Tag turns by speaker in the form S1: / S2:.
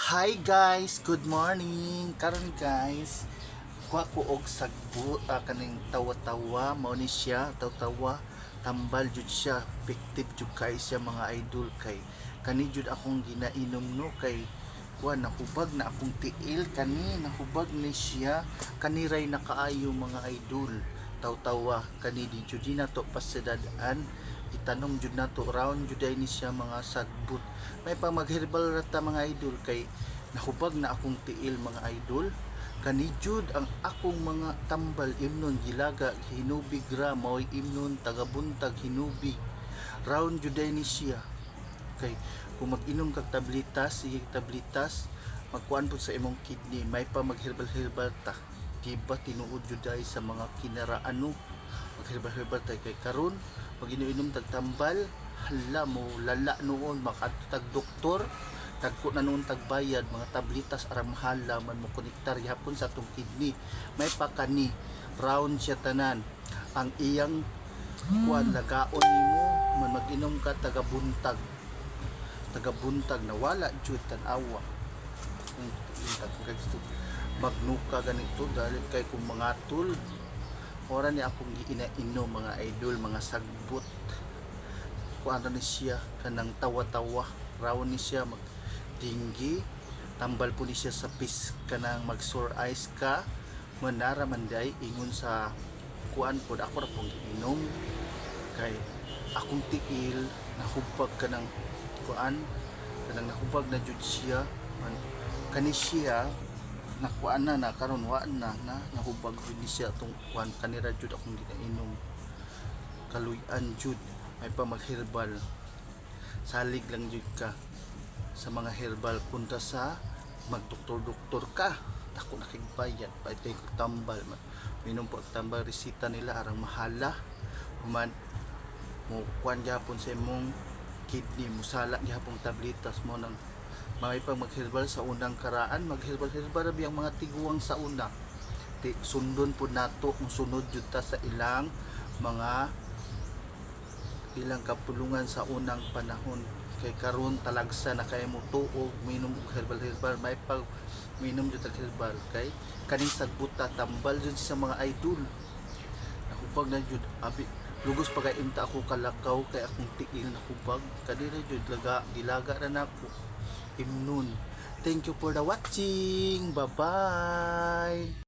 S1: Hi guys, good morning. Karon guys, kuha ko og sagbu kaning tawa-tawa mao ni siya, tawa-tawa, tambal jud siya, effective jud kay siya mga idol kay kani jud akong ginainom no kay kuha nahubag na akong tiil kani nahubag ni siya kaniray na kaayo mga idol. Taw-tawa kani di jud na to pasidad-an itanom jud nato round jud ni siya mga sagbut may pa mag-herbal rata mga idol kay nahubag na akong tiil mga idol kani jud ang akong mga tambal imnon gilaga hinubig ra mao'y imnon tagabuntag hinubig round jud ni siya kay kung mag-inom kag tablitas sige tablitas magkuan pud sa imong kidney may pa mag-herbal ta diba tinuod jud sa mga kinaraan no mag-herbal tay kay karon pag inom tagtambal hala mo lala noon makatag doktor tagko na noon tagbayad mga tablitas aram hala man mo konektar gihapon sa atong kidney may pakani round siya tanan ang iyang kuan lagaon nimo man mag-inom ka tagabuntag na wala jud tan-awa magnuka ganito dahil kay kung mga tul ora ni akong giinainom mga idol mga sagbot kuan ni siya kanang tawa-tawa raw ni siya magdinggi tambal po ni siya sa pis kanang mag sore eyes ka manara manday ingon sa kuan pod ako ra pong giinom kay akong tiil nahubag kanang kuan kanang nahubag na jud siya man kani siya nakuan na karon wa na nahubag jud siya tong kuan kanira jud akong ginainom kaluy-an jud may pa mag-herbal salig lang jud ka sa mga herbal punta sa magdoktor-doktor ka dako na kay bayad pay tambal minom po tambal resita nila arang mahala human mo kuan gyapon sa imong kidney musala gyapon tablitas mo nang may pang mag-herbal sa unang karaan mag-herbal rabi ang mga tiguang sa una sundon po nato musunod jud ta sa ilang mga ilang kapulungan sa unang panahon kay karon talagsa na kay mo tuog minom og herbal may pag minom jud tag herbal kay kaning sagbuta tambal jud sa mga idol nahubag na jud abi lugos pagkaimta ako kalakaw kay akong tiil nahubag kadiri jud gilaga ra nako imnon. Thank you for the watching. Bye-bye.